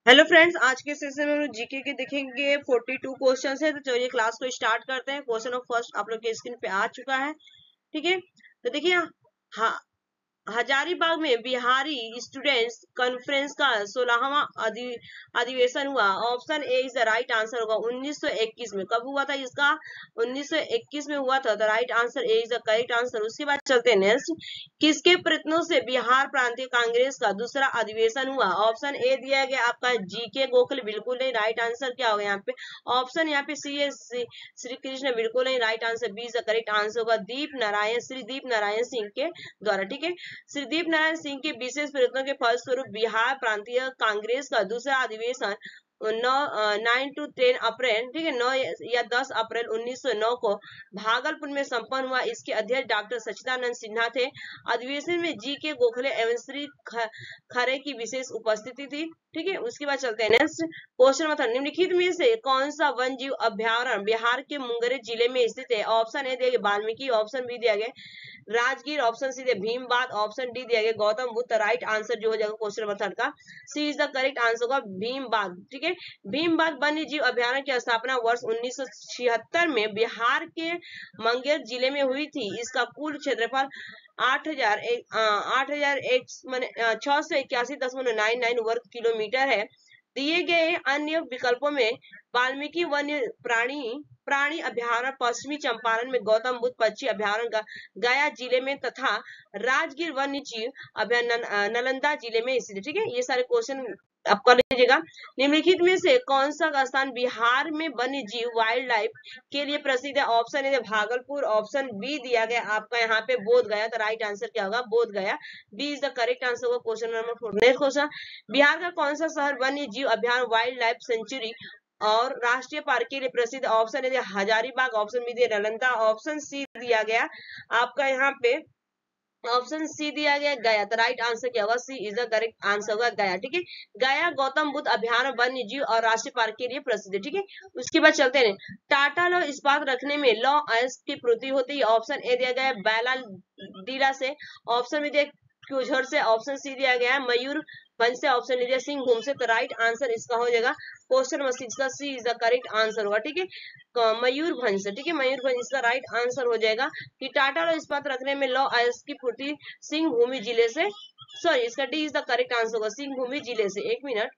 Hello friends, आज के session में हम लोग जीके के देखेंगे। 42 क्वेश्चन है। तो चलिए क्लास को स्टार्ट करते हैं। क्वेश्चन ऑफ फर्स्ट आप लोग के स्क्रीन पे आ चुका है। ठीक है, तो देखिए, हाँ, हजारीबाग में बिहारी स्टूडेंट्स कॉन्फ्रेंस का 16वां अधिवेशन हुआ। Option A is the right answer होगा 1921 में। कब हुआ था इसका? 1921 में हुआ था। The right answer A is the correct answer. उसके बाद चलते हैं नेक्स्ट। किसके प्रयत्नों से बिहार प्रांतीय कांग्रेस का दूसरा अधिवेशन हुआ? ऑप्शन ए दिया गया आपका जीके गोखले, बिल्कुल नहीं। राइट आंसर क्या होगा यहाँ पे? ऑप्शन यहाँ पे सी है श्री कृष्ण, बिल्कुल नहीं। Right answer B is the correct answer होगा श्री दीप नारायण सिंह के द्वारा। ठीक है, श्री दीप नारायण सिंह के विशेष प्रयत्नों के फलस्वरूप बिहार प्रांतीय कांग्रेस का दूसरा अधिवेशन 9 to 10 अप्रैल, ठीक है, 9 या 10 अप्रैल 1909 को भागलपुर में संपन्न हुआ। इसके अध्यक्ष डॉक्टर सच्चिदानंद सिन्हा थे। अधिवेशन में जी के गोखले एवं श्री खरे की विशेष उपस्थिति थी। ठीक है, उसके बाद चलते हैं नेक्स्ट क्वेश्चन। मतलब निम्नलिखित में से कौन सा वन जीव अभ्यारण्य बिहार के मुंगेर जिले में स्थित है? ऑप्शन ए दिया गया वाल्मीकि, ऑप्शन बी दिया गया राजगीर, ऑप्शन सी दिया भीमबाद, ऑप्शन डी दिया गया गौतम बुद्ध। राइट आंसर जो हो जाएगा क्वेश्चन नंबर 3 का सी इज द करेक्ट आंसर होगा भीमबाद। ठीक है, भीमबाद वन्य जीव अभ्यारण्य की स्थापना वर्ष 1976 में बिहार के मुंगेर जिले में हुई थी। इसका कुल क्षेत्रफल 6,681.99 वर्ग किलोमीटर है। दिए गए अन्य विकल्पों में वाल्मीकि वन्य प्राणी अभ्यारण्य पश्चिमी चंपारण में, गौतम बुद्ध पक्षी अभ्यारण्य गया जिले में तथा राजगीर वन्य जीव अभ्यारण्य नालंदा जिले में स्थित है। ठीक है, ये सारे क्वेश्चन आप कर लीजिएगा। निम्नलिखित में से कौन सा स्थान बिहार में वन्य जीव वाइल्ड लाइफ के लिए प्रसिद्ध है? Option A Bhagalpur, option B दिया गया आपका यहाँ पे बोध गया। तो राइट आंसर क्या होगा? Bodh Gaya, B is the correct answer होगा question number 4। Next question, Bihar का कौन सा शहर वन्य जीव अभ्यारण्य वाइल्ड लाइफ सेंचुरी और राष्ट्रीय पार्क के लिए प्रसिद्ध? Option A Hazaribagh, option B दिया नालंदा, ऑप्शन सी दिया गया आपका यहाँ पे ऑप्शन सी दिया गया गया। तो राइट आंसर क्या होगा? सी इज द करेक्ट आंसर होगा गया। ठीक है, गया गौतम बुद्ध अभ्यारण्य वन्य जीव और राष्ट्रीय पार्क के लिए प्रसिद्ध है। ठीक है, उसके बाद चलते हैं टाटा लौह इस्पात रखने में लौह अयस्क की पूर्ति होती है। ऑप्शन ए दिया गया बैला डीला से, ऑप्शन बी दिया क्यूझर से, ऑप्शन सी दिया गया मयूर भंज से, ऑप्शन दिया सिंहभूम से। तो राइट आंसर इसका हो जाएगा क्वेश्चन नंबर 6 का सी इज द करेक्ट आंसर होगा। ठीक है, मयूरभंज से। ठीक है, मयूरभंज इसका राइट आंसर हो जाएगा कि टाटा लौह इस्पात रखने में लौह अयस्क की पूर्ति सिंहभूमि जिले से, सॉरी इसका D is the correct answer होगा सिंहभूमि जिले से। एक minute,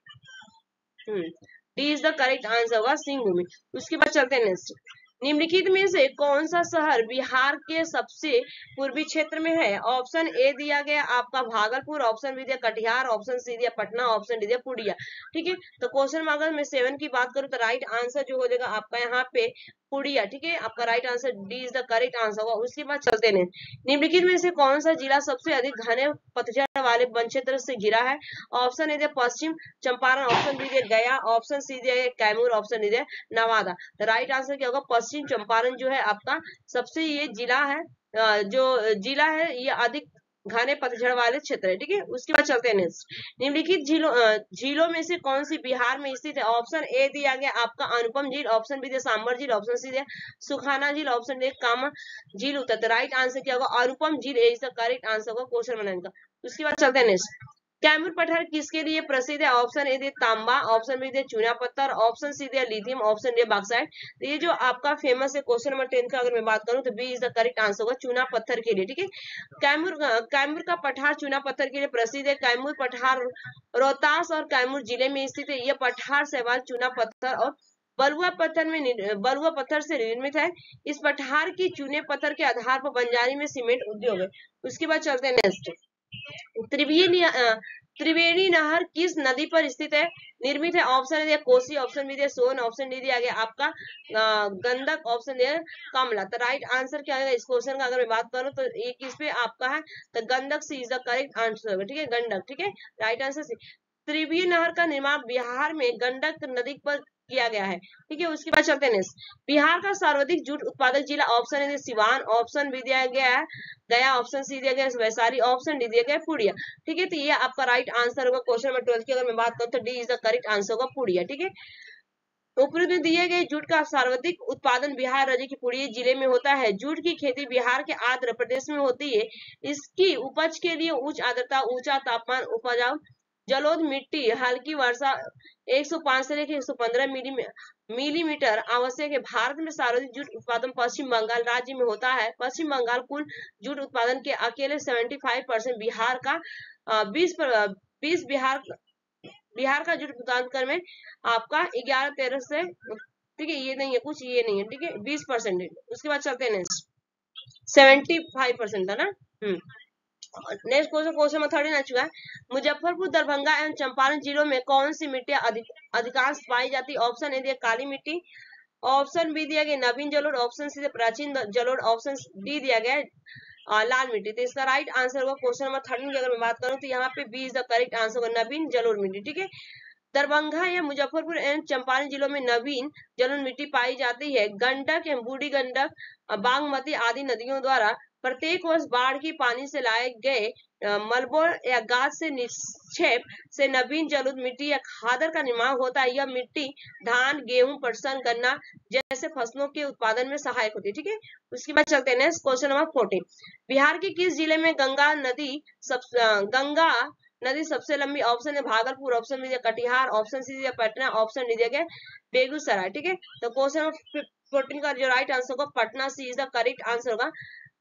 D is the correct answer होगा सिंहभूमि। उसके बाद चलते हैं नेक्स्ट। निम्नलिखित में से कौन सा शहर बिहार के सबसे पूर्वी क्षेत्र में है? ऑप्शन ए दिया गया आपका भागलपुर, ऑप्शन बी दिया कटिहार, ऑप्शन सी दिया पटना, ऑप्शन डी दिया पूर्णिया। ठीक है, तो क्वेश्चन में अगर मैं 7 की बात करूं तो राइट आंसर जो हो जाएगा आपका यहाँ पे पूर्णिया। ठीक है, आपका right answer D is the correct answer होगा। उसके बाद चलते हैं निम्नलिखित में से कौन सा जिला सबसे अधिक घने पतझड़ वाले वन क्षेत्र से घिरा है? ऑप्शन ए दिया पश्चिम चंपारण, ऑप्शन बी दिया गया, ऑप्शन सी दिया कैमूर, ऑप्शन डी दिया नवादा। राइट आंसर क्या होगा? पश्चिम चंपारण जो है आपका सबसे ये जिला है, जो जिला है ये अधिक घने पतझड़ वाले क्षेत्र है। ठीक है, उसके बाद चलते हैं नेक्स्ट। निम्नलिखित झीलों में से कौन सी बिहार में स्थित है? ऑप्शन ए दिया गया आपका अनुपम झील, ऑप्शन बी दिया सांबर झील, ऑप्शन सी दिया सुखाना झील, ऑप्शन डी कामा झील उत्तर। राइट आंसर क्या होगा? अनुपम झील इज द करेक्ट आंसर होगा क्वेश्चन नंबर 9 का। उसके बाद चलते हैं नेक्स्ट। कैमूर पठार किसके लिए प्रसिद्ध है? ऑप्शन ए दिया तांबा, ऑप्शन बी दिया चूना पत्थर, ऑप्शन सी दिया लिथियम, ऑप्शन डी बॉक्साइट। तो ये जो आपका फेमस है क्वेश्चन नंबर 10 का अगर मैं बात करूं तो B is the correct answer होगा चूना पत्थर के लिए। ठीक है, कैमूर का पठार चूना पत्थर के लिए प्रसिद्ध है। कैमूर पठार रोहतास और कैमूर जिले में स्थित है। यह पठार शैवाल चूना पत्थर और बलुआ पत्थर से निर्मित है। इस पठार की चूने पत्थर के आधार पर बंजारी में सीमेंट उद्योग है। उसके बाद चलते हैं नेक्स्ट। त्रिवेणी नहर किस नदी पर स्थित है, निर्मित है? ऑप्शन दिया कोसी, ऑप्शन बी दिया सोन, ऑप्शन डी दिया गया आपका गंडक, ऑप्शन दिया कमला। तो राइट आंसर क्या है इस क्वेश्चन का अगर मैं बात करूं तो ये किस पे आपका है? तो गंडक सी इज द करेक्ट आंसर होगा। ठीक है, गंडक। ठीक है, राइट आंसर सी। त्रिवेणी नहर का निर्माण बिहार में गंडक नदी पर किया गया है। ठीक है, उसके बाद चलते हैं बिहार का सर्वाधिक जूट उत्पादक जिला, ऑप्शन है सिवान, ऑप्शन बी दिया गया है गया, ऑप्शन सी दिया गया वैशाली, ऑप्शन डी दिया गया पूर्णिया। ठीक है, तो ये आपका राइट आंसर होगा क्वेश्चन नंबर 12 की अगर मैं बात करूं तो D is the correct answer होगा पूर्णिया। ठीक है, ऊपर में दिए गए जूट का सर्वाधिक उत्पादन बिहार राज्य के पूर्णिया जिले में होता है। जूट की खेती बिहार के आंध्र प्रदेश में होती है। इसकी उपज के लिए उच्च आर्द्रता, ऊंचा तापमान, उपजाऊ जलोढ़ मिट्टी हल्की वर्षा 105 से लेकर 115 मिलीमीटर आवश्यक है। भारत में सर्वाधिक जूट उत्पादन पश्चिम बंगाल राज्य में होता है। पश्चिम बंगाल कुल जूट उत्पादन के अकेले 75%, बिहार का 20 बिहार का जूट उत्पादन में आपका 11-13 से, ठीक है, ये नहीं है कुछ, ये नहीं है, ठीक है, 20%। उसके बाद चलते हैं नेक्स्ट, 75% था ना। नेक्स्ट क्वेश्चन में 30 आ चुका है। मुजफ्फरपुर, दरभंगा एवं चंपारण जिलों में कौन सी मिट्टी अधिकांश पाई जाती है? ऑप्शन ए दिया काली मिट्टी, ऑप्शन बी दिया गया नवीन जलोढ़, ऑप्शन सी प्राचीन जलोढ़, ऑप्शन डी दिया गया लाल मिट्टी। तो इसका राइट आंसर होगा क्वेश्चन नंबर 13 की अगर मैं बात करूं तो यहाँ पे B is the correct answer होगा, नवीन जलोढ़ मिट्टी। ठीक है, दरभंगा या मुजफ्फरपुर एवं चंपारण जिलों में नवीन जलोढ़ मिट्टी पाई जाती है। गंडक एवं बूढ़ी गंडक, बागमती आदि नदियों द्वारा प्रत्येक वर्ष बाढ़ की पानी से लाए गए मलबों या गाद से निक्षेप से नवीन जलोढ़ मिट्टी या खादर का निर्माण होता है। यह मिट्टी धान, गेहूं, पटसन, गन्ना जैसे फसलों के उत्पादन में सहायक होती है। ठीक है, उसके बाद चलते हैं नेक्स्ट क्वेश्चन नंबर 14। बिहार के किस जिले में गंगा नदी सबसे लंबी? ऑप्शन है Bhagalpur, option B Katihar, option C दिया पटना, ऑप्शन डी दिया गया बेगूसराय। ठीक है, तो क्वेश्चन नंबर 14 का जो राइट आंसर होगा पटना, सी इज द करेक्ट आंसर होगा।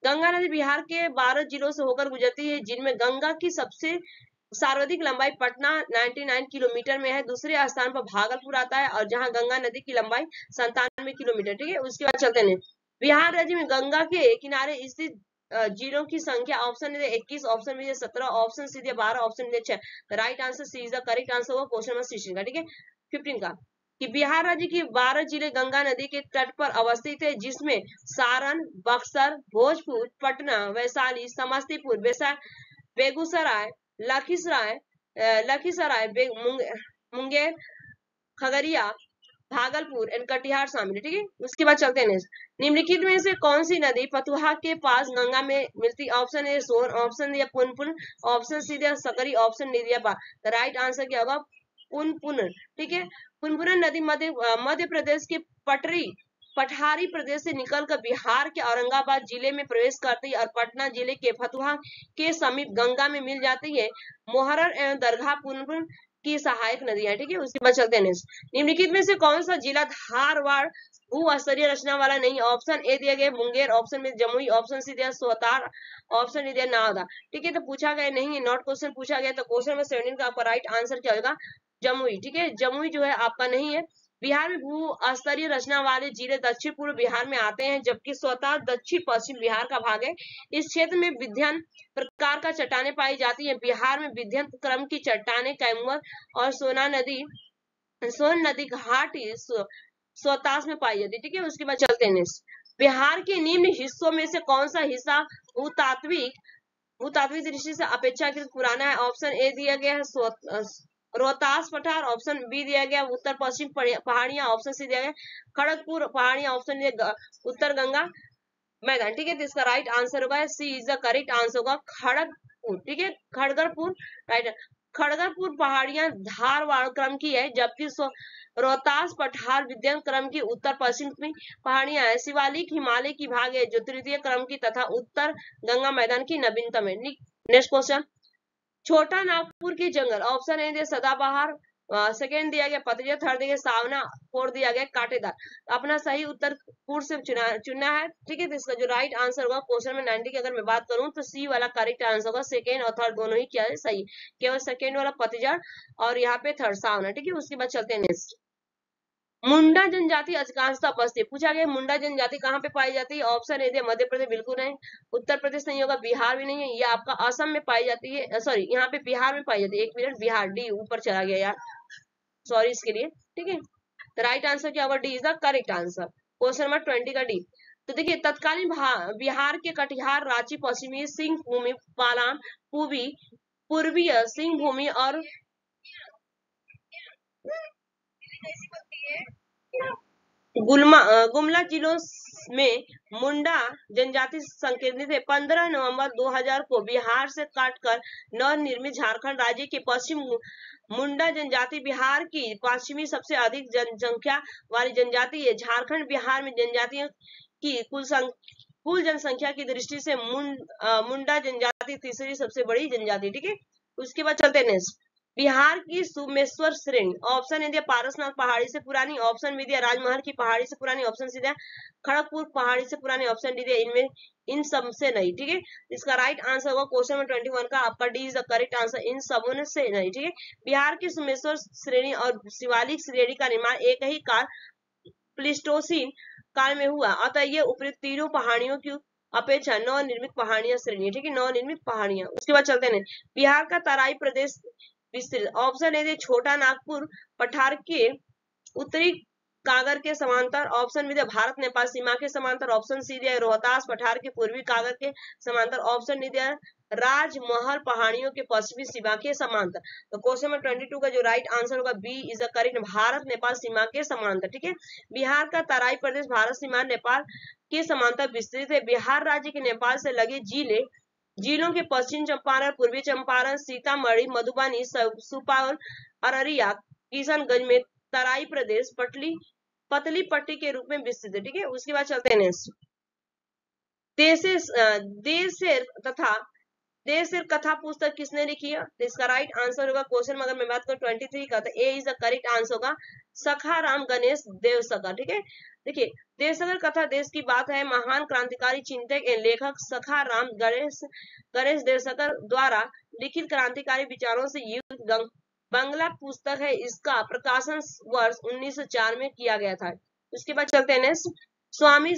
गंगा नदी बिहार के 12 जिलों से होकर गुजरती है, जिनमें गंगा की सबसे सर्वाधिक लंबाई पटना 99 किलोमीटर में है। दूसरे स्थान पर भागलपुर आता है और जहां गंगा नदी की लंबाई 97 किलोमीटर। ठीक है, उसके बाद चलते हैं बिहार राज्य में गंगा के किनारे स्थित जिलों की संख्या। Option A 21, option B 17, option C 12, option D 6। Right answer C is the correct answer होगा क्वेश्चन नंबर 16 का। ठीक है, 15 का कि बिहार राज्य के 12 जिले गंगा नदी के तट पर अवस्थित है, जिसमें सारण, बक्सर, भोजपुर, पटना, वैशाली, समस्तीपुर, बेगूसराय, लखीसराय, मुंगेर, खगड़िया, भागलपुर एंड कटिहार शामिल है। ठीक है, उसके बाद चलते हैं निम्नलिखित में से कौन सी नदी फतुहा के पास गंगा में मिलती? ऑप्शन ए सोन, ऑप्शन दिया पुनपुन, ऑप्शन सी दिया सकरी, ऑप्शन डी दिया राइट आंसर क्या होगा पुनपुन। ठीक है, पुनपुन नदी मध्य प्रदेश के पठारी प्रदेश से निकलकर बिहार के औरंगाबाद जिले में प्रवेश करती है और पटना जिले के फतुहा के समीप गंगा में मिल जाती है। मोहरर एवं दरगाह पुनपुन की सहायक नदियां। ठीक है, उसके बाद चलते हैं निम्नलिखित में से कौन सा जिला धारवाड़ भू-स्तरीय रचना वाला नहीं? ऑप्शन ए दिया गया मुंगेर, ऑप्शन में जमुई, ऑप्शन सी दिया सोतार, ऑप्शन डी दिया नावदा। ठीक है, तो पूछा गया नहीं है, नॉट क्वेश्चन पूछा गया, तो क्वेश्चन नंबर 17 का आपका राइट आंसर क्या होगा जमुई। ठीक है, जमुई जो है आपका नहीं है। बिहार में भू स्तरीय रचना वाले जिले दक्षिण पूर्व बिहार में आते हैं, जबकि स्वतः दक्षिण पश्चिम बिहार का भाग है। इस क्षेत्र में विध्यन प्रकार का चट्टाने पाई जाती है। बिहार में विध्यन क्रम की चट्टाने कैमुर और सोन नदी घाट स्वतास में पाई जाती है। ठीक है, उसके बाद चलते हैं बिहार के निम्न हिस्सों में से कौन सा हिस्सा भूतात्विक दृष्टि से अपेक्षाकृत पुराना है? ऑप्शन ए दिया गया है रोहतास पठार, ऑप्शन बी दिया गया उत्तर पश्चिम पहाड़ियां, ऑप्शन सी दिया गया खड़गपुर पहाड़ियां, ऑप्शन दिया उत्तर गंगा मैदान। ठीक है, तो इसका राइट आंसर होगा सी इज द करेक्ट आंसर होगा खड़गपुर। ठीक है, खड़गरपुर राइट, खड़गरपुर पहाड़ियां धारवाड़ क्रम की है, जबकि रोहतास पठार विद्यन क्रम की उत्तर पश्चिम पहाड़ियां है। शिवालिक हिमालय की भाग है जो तृतीय क्रम की तथा उत्तर गंगा मैदान की नवीनतम है। नेक्स्ट क्वेश्चन, छोटा नागपुर के जंगल। ऑप्शन ए सदाबहार, सेकेंड दिया गया पतझड़, थर्ड दिया गया सावना, फोर्थ दिया गया कांटेदार। अपना सही उत्तर पूर्व से चुनना है। ठीक है, तो इसका जो राइट आंसर होगा क्वेश्चन में 90 की अगर मैं बात करूं तो सी वाला करेक्ट आंसर होगा। सेकेंड और थर्ड दोनों ही क्या है सही, केवल सेकेंड वाला पतझड़ और यहाँ पे थर्ड सावना। ठीक है, उसके बाद चलते हैं नेक्स्ट, मुंडा जनजाति अधिकांशतः बसती है। पूछा गया मुंडा जनजाति कहाँ पे पाई जाती है? ऑप्शन ए मध्य प्रदेश बिल्कुल नहीं, उत्तर प्रदेश नहीं होगा, बिहार भी नहीं है, ये आपका असम में पाई जाती है, सॉरी यहाँ पे बिहार में पाई जाती है। एक मिनट, बिहार डी ऊपर चला गया यार, सॉरी इसके लिए। ठीक है, तो राइट आंसर क्या होगा D is the correct answer, question number 20 का डी। तो देखिए तत्कालीन बिहार के कटिहार, रांची, पश्चिमी सिंहभूमि, पालाम, पूर्वीय सिंहभूमि और गुमला जिलों में मुंडा जनजाति संकेंद्रित है। 15 नवंबर 2000 को बिहार से काटकर नवनिर्मित झारखंड राज्य के पश्चिम मुंडा जनजाति बिहार की पश्चिमी सबसे अधिक जनसंख्या वाली जनजाति है। झारखंड बिहार में जनजातियों की कुल जनसंख्या की दृष्टि से मुंडा जनजाति तीसरी सबसे बड़ी जनजाति। ठीक है, उसके बाद चलते हैं नेक्स्ट, बिहार की सुमेश्वर श्रेणी, ऑप्शन ए दिया पारसनाथ पहाड़ी से पुरानी, ऑप्शन बी दिया राजमहल की पहाड़ी से पुरानी, ऑप्शन सी दिया खड़गपुर पहाड़ी से पुरानी, ऑप्शन डी दिया इनमें इन सब से नहीं। ठीक है, इसका राइट आंसर होगा क्वेश्चन नंबर 21 का आपका D is the correct answer, इन सबों से नहीं। ठीक है, बिहार की सुमेश्वर श्रेणी और शिवालिक श्रेणी का निर्माण एक ही काल प्लीस्टोसीन काल में हुआ, अतः ये उपयुक्त तीनों पहाड़ियों की अपेक्षा नवनिर्मित पहाड़ियां श्रेणी। ठीक है, नवनिर्मित पहाड़ियां। उसके बाद चलते हैं, बिहार का तराई प्रदेश विस्तृत, ऑप्शन ए छोटा नागपुर पठार के उत्तरी कागर के समांतर, ऑप्शन बी भारत नेपाल सीमा के समांतर, ऑप्शन सी दिया रोहतास पठार के पूर्वी कागर के समांतर, ऑप्शन डी दिया राजमहल पहाड़ियों के पश्चिमी सीमा के समांतर। तो क्वेश्चन नंबर 22 का जो राइट आंसर होगा B is the correct, Bharat Nepal सीमा के समांतर। ठीक है, बिहार का तराई प्रदेश भारत सीमा नेपाल के समांतर विस्तृत है। बिहार राज्य के नेपाल से लगे जिलों के पश्चिम चंपारण, पूर्वी चंपारण, सीतामढ़ी, मधुबनी, सुपौल, अररिया, किशनगंज में तराई प्रदेश पतली पट्टी के रूप में विस्तृत है। ठीक है, उसके बाद चलते हैं देशेर कथा पुस्तक किसने लिखी है? तो इसका राइट आंसर होगा क्वेश्चन में अगर मैं बात करूं 23 का, तो ए इज द करेक्ट आंसर होगा सखाराम गणेश देवसकर। ठीक है, देखिए देवसकर कथा देश की बात है, महान क्रांतिकारी चिंतक एवं लेखक सखाराम गणेश देवसकर द्वारा लिखित क्रांतिकारी विचारों से युक्त बंगला पुस्तक है। इसका प्रकाशन वर्ष 1904 में किया गया था। उसके बाद चलते हैं नेक्स्ट, स्वामी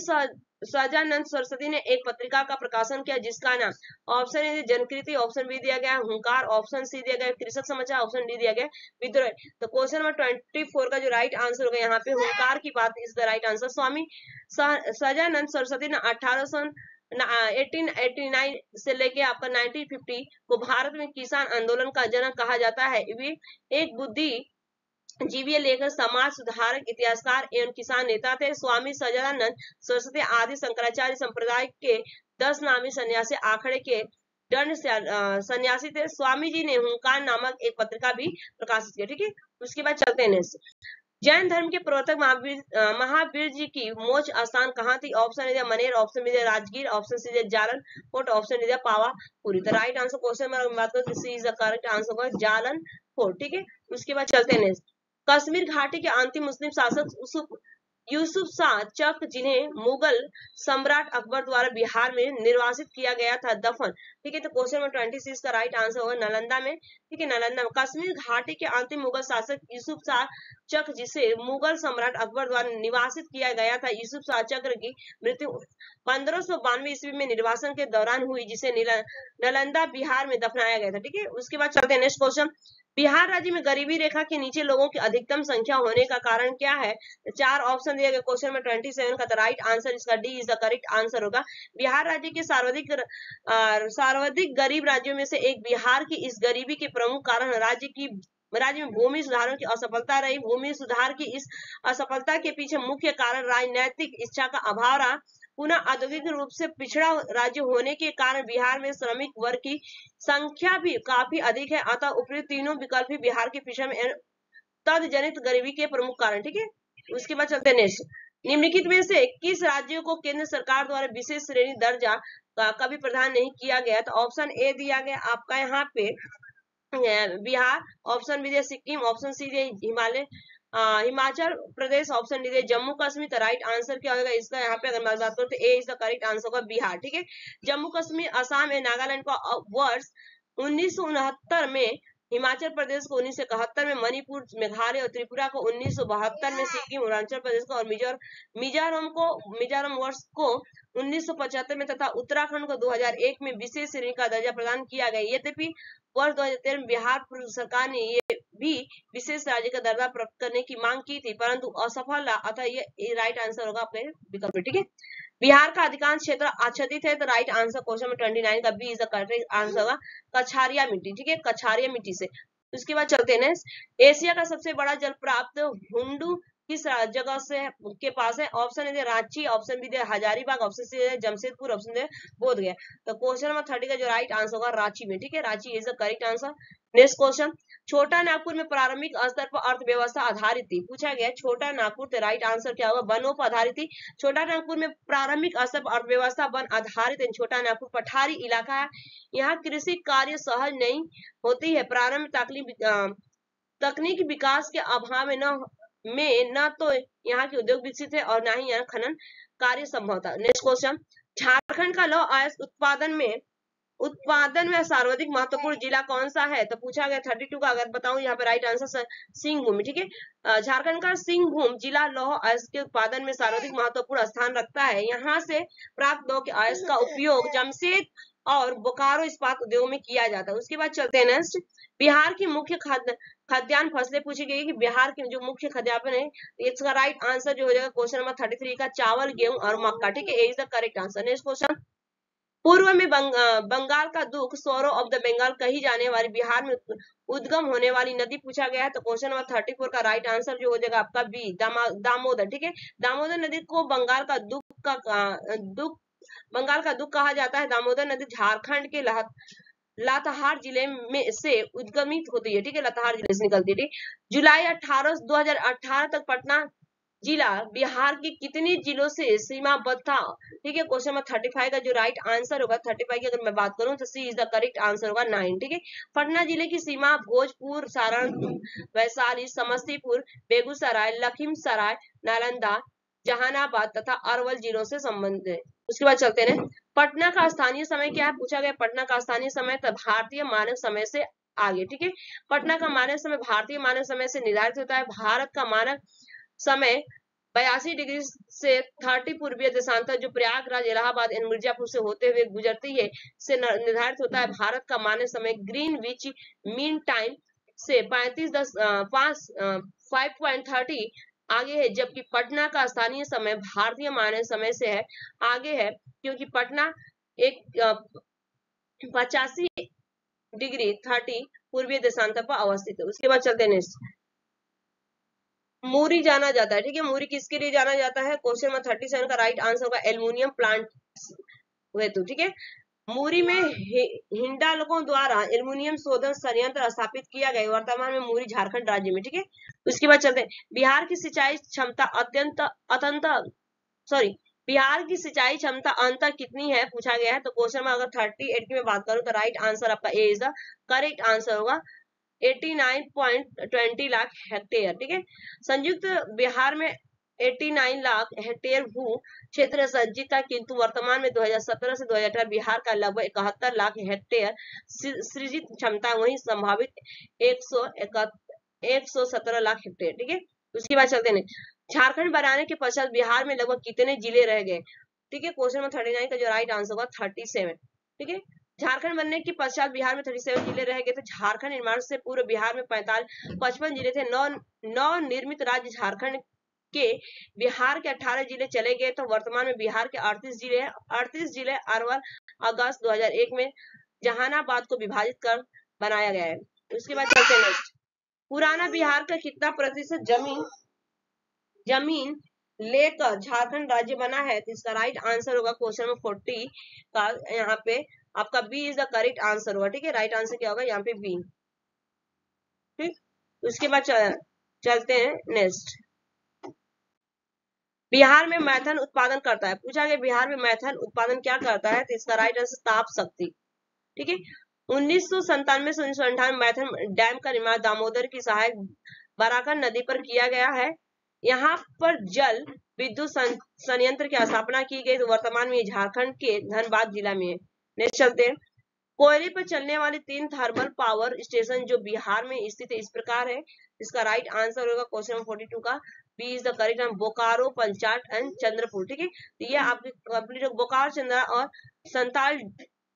सजानंद सरस्वती ने एक पत्रिका का प्रकाशन किया जिसका नाम, ऑप्शन ए जनकृति, ऑप्शन बी दिया गया हुंकार, ऑप्शन सी दिया गया कृषक समाचार, ऑप्शन डी दिया गया विद्रोह। तो क्वेश्चन नंबर 24 का जो राइट आंसर होगा यहाँ पे हुंकार की बात इज द राइट आंसर। स्वामी सजानंद सरस्वती ने 1889 से लेके आपका 1950 को भारत में किसान आंदोलन का जनक कहा जाता है। वे एक बुद्धिजीवी लेखक, समाज सुधारक, इतिहासकार एवं किसान नेता थे। स्वामी सजानंद सरस्वती आदि शंकराचार्य संप्रदाय के 10 नामी सन्यासी आखड़े के दंड सन्यासी थे। स्वामी जी ने हुंकार नामक एक पत्रिका भी प्रकाशित की। ठीक है, उसके बाद चलते हैं जैन धर्म के प्रवर्तक महावीर जी की मोक्ष स्थान कहाँ थी? Option A Maner, option B Rajgir, option C Jalan fort, option D Pawapuri. तो राइट आंसर क्वेश्चन में बात करें C is the correct answer होगा जालन फोर्ट। ठीक है, उसके बाद चलते हैं कश्मीर घाटी के अंतिम मुस्लिम शासक यूसुफ शाह चक, जिन्हें मुगल सम्राट अकबर द्वारा बिहार में निर्वासित किया गया था, दफन। ठीक है, तो क्वेश्चन नंबर 26 का राइट आंसर होगा नालंदा में। ठीक है, नालंदा में कश्मीर घाटी के अंतिम मुगल शासक यूसुफ शाह चक, जिसे मुगल सम्राट अकबर द्वारा निवासित किया गया था। यूसुफ शाह चक्र की मृत्यु 1592 ईस्वी में निर्वासन के दौरान हुई, जिसे नालंदा बिहार में दफनाया गया था। ठीक है, उसके बाद चलते हैं नेक्स्ट क्वेश्चन, बिहार राज्य में गरीबी रेखा के नीचे लोगों की अधिकतम संख्या होने का कारण क्या है? 4 ऑप्शन दिए गए क्वेश्चन में 27 का राइट आंसर इसका D is the correct answer होगा। बिहार राज्य के सर्वाधिक गरीब राज्यों में से एक बिहार की इस गरीबी के प्रमुख कारण राज्य में भूमि सुधारों की असफलता रही। भूमि सुधार की इस असफलता के पीछे मुख्य कारण राजनीतिक इच्छा का अभाव रहा। पुनः औद्योगिक रूप से पिछड़ा राज्य होने के कारण बिहार में श्रमिक वर्ग की संख्या भी काफी अधिक है। अतः उपयुक्त तीनों विकल्प बिहार के पिछड़ा में तद-जनित गरीबी के प्रमुख कारण। ठीक है, उसके बाद चलते हैं नेक्स्ट, निम्नलिखित में से किस राज्य को केंद्र सरकार द्वारा विशेष श्रेणी दर्जा का कभी प्रदान नहीं किया गया? तो ऑप्शन ए दिया गया आपका यहाँ पे Bihar, option B Sikkim, option C Himachal Pradesh, option D Jammu Kashmir. तो राइट आंसर क्या होगा इसका? यहाँ पे अगर मैं बात करूँ तो ए इज द करेक्ट आंसर होगा बिहार। ठीक है, जम्मू कश्मीर, असम एवं नागालैंड को वर्ष 1969 में, हिमाचल प्रदेश को 1971 में, मणिपुर, मेघालय और त्रिपुरा को 1972 में, सिक्किम, अरुणाचल प्रदेश को और मिजोरम वर्ष को 1975 में तथा उत्तराखंड को 2001 में विशेष श्रेणी का दर्जा प्रदान किया गया। यद्यपि वर्ष 2013 में बिहार सरकार ने ये भी विशेष राज्य का दर्जा प्राप्त करने की मांग की थी, परंतु असफल रहा। अतः ये राइट आंसर होगा आपके विकल्प। ठीक है, बिहार का अधिकांश क्षेत्र आच्छादित है। तो राइट आंसर क्वेश्चन में 29 का B is the correct answer होगा कछारिया मिट्टी। ठीक है, कछारिया मिट्टी से। उसके बाद चलते हैं एशिया का सबसे बड़ा जल प्राप्त हुंडू किस जगह से के पास है? ऑप्शन है रांची, ऑप्शन बी दे हजारीबाग, ऑप्शन सी है जमशेदपुर, ऑप्शन दे बोधगया। तो क्वेश्चन नंबर 30 का जो राइट आंसर होगा रांची में। ठीक है, Ranchi is the correct answer. Next question, छोटा नागपुर में प्रारंभिक स्तर पर अर्थव्यवस्था आधारित थी। पूछा गया छोटा नागपुर, तो राइट आंसर क्या होगा? वनों पर आधारित थी। छोटा नागपुर में प्रारंभिक स्तर पर अर्थव्यवस्था वन आधारित है। छोटा नागपुर पठारी इलाका है, यहाँ कृषि कार्य सहज नहीं होती है। प्रारंभिक तकनीकी विकास के अभाव में न तो यहाँ के उद्योग विकसित है और न ही यहाँ खनन कार्य संभव था। नेक्स्ट क्वेश्चन, झारखंड का लौह अयस्क उत्पादन में सर्वाधिक महत्वपूर्ण जिला कौन सा है? तो पूछा गया 32 का अगर बताऊं यहाँ पे राइट आंसर सिंहभूम। ठीक है, झारखंड का सिंहभूम जिला लौह अयस्क के उत्पादन में सर्वाधिक महत्वपूर्ण स्थान रखता है। यहाँ से प्राप्त लौह के अयस्क का उपयोग जमशेद और बोकारो इस्पात उद्योग में किया जाता है। उसके बाद चलते हैं नेक्स्ट, बिहार की मुख्य खाद्यान्न फसलें पूछी गई कि बिहार की जो मुख्य खाद्यान्न है, इसका राइट आंसर जो हो जाएगा क्वेश्चन नंबर 33 का चावल, गेहूं और मक्का। ठीक है, is the correct answer. Next question, पूर्व में बंगाल का दुख सोरो ऑफ द बंगाल कही जाने वाली बिहार में उद्गम होने वाली नदी पूछा गया है। तो क्वेश्चन नंबर 34 का राइट आंसर जो हो जाएगा आपका बी दामोदर। ठीक है, दामोदर नदी को बंगाल का दुख कहा जाता है। दामोदर नदी झारखंड के लातेहार जिले में से उद्गमित होती है। ठीक है, लातेहार जिले से निकलती है। ठीक, जुलाई 2018 तक पटना जिला बिहार के कितने जिलों से सीमाबद्ध था? ठीक है, क्वेश्चन नंबर 35 का जो राइट आंसर होगा 35 की अगर मैं बात करूं तो सी इज द करेक्ट आंसर होगा 9। ठीक है, पटना जिले की सीमा भोजपुर, सारण, वैशाली, समस्तीपुर, बेगूसराय, लखीमसराय, नालंदा, जहानाबाद तथा अरवल जिलों से संबंधित है। उसके बाद चलते हैं, पटना का स्थानीय समय क्या है? पूछा गया पटना का स्थानीय समय तो भारतीय मानक समय से आगे। ठीक है, पटना का मानक समय भारतीय मानक समय से निर्धारित होता है। भारत का मानक समय 82 डिग्री से 30 पूर्वीय देशांतर जो प्रयागराज, इलाहाबाद एंड मिर्जापुर से होते हुए गुजरती है से निर्धारित होता है। भारत का मानक समय ग्रीनविच मीन टाइम से 5.30 आगे है, जबकि पटना का स्थानीय समय भारतीय मानक समय से है आगे है, क्योंकि पटना एक 85 डिग्री 30 पूर्वीय देशांतर पर अवस्थित है। उसके बाद चलते हैं नेक्स्ट, मूरी जाना जाता है। ठीक है, मूरी किसके लिए जाना जाता है? क्वेश्चन नंबर 37 का राइट आंसर होगा एल्युमिनियम प्लांट हेतु। ठीक है, मूरी में हिंडालकों द्वारा एल्युमिनियम शोधन संयंत्र स्थापित किया गया। वर्तमान में मूरी झारखंड राज्य में। ठीक है, उसके बाद चलते हैं, बिहार की सिंचाई क्षमता बिहार की सिंचाई क्षमता अंतर कितनी है पूछा गया है। तो क्वेश्चन में अगर 38 की मैं बात करूं तो राइट आंसर आपका ए इज द करेक्ट आंसर होगा 89.20 लाख हेक्टेयर। ठीक है, संयुक्त बिहार में 89 लाख हेक्टेयर भू क्षेत्र संचित था, किंतु वर्तमान में 2017 से 2018 बिहार का लगभग 71 लाख हेक्टेयर सृजित क्षमता, वही संभावित 117 लाख हेक्टेयर। ठीक है, उसके बाद चलते हैं, झारखंड बनाने के पश्चात बिहार में लगभग कितने जिले रह गए? ठीक है, क्वेश्चन नंबर 39 का जो राइट आंसर होगा 37। ठीक है, झारखंड बनने के पश्चात बिहार में 37 जिले रह गए थे। झारखंड निर्माण से पूर्व बिहार में 55 जिले थे। नव निर्मित राज्य झारखंड के बिहार के 18 जिले चले गए, तो वर्तमान में बिहार के 38 जिले हैं। 38 जिले अरवल अगस्त 2001 में जहानाबाद को विभाजित कर बनाया गया है। उसके बाद चलते हैं नेक्स्ट, पुराना बिहार का कितना प्रतिशत जमीन लेकर झारखंड राज्य बना है? तो इसका राइट आंसर होगा क्वेश्चन नंबर 40 का यहाँ पे आपका B is the correct answer होगा। ठीक है, राइट आंसर क्या होगा यहाँ पे बी। ठीक, उसके बाद चलते हैं नेक्स्ट, बिहार में मैथन उत्पादन करता है। पूछा गया बिहार में मैथन उत्पादन क्या करता है? तो इसका राइट आंसर ताप शक्ति। ठीक है, 1997 से 1998 मैथन डैम का निर्माण दामोदर की सहायक बराकर नदी पर किया गया है। यहाँ पर जल विद्युत संयंत्र की स्थापना की गई। तो वर्तमान में झारखंड के धनबाद जिला में है। नेक्स्ट चलते हैं, कोयले पर चलने वाले 3 थर्मल पावर स्टेशन जो बिहार में स्थित है इस प्रकार है। इसका राइट आंसर होगा क्वेश्चन नंबर 42 का B is the correct answer, Bokaro, Panchet and Chandrapur. ठीक है, तो ये आपके कंप्लीट बोकारो, चंद्रा और संताल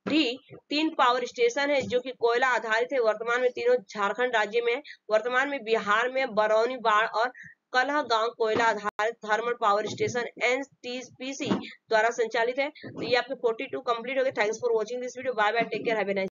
डी 3 पावर स्टेशन है जो कि कोयला आधारित है। वर्तमान में तीनों झारखंड राज्य में है। वर्तमान में बिहार में बरौनी, बाढ़ और कलहगांव कोयला आधारित थर्मल पावर स्टेशन एनटीपीसी द्वारा संचालित है। तो ये आपके 42 कंप्लीट हो गए। Thanks for watching this video. Bye bye, take care, have a nice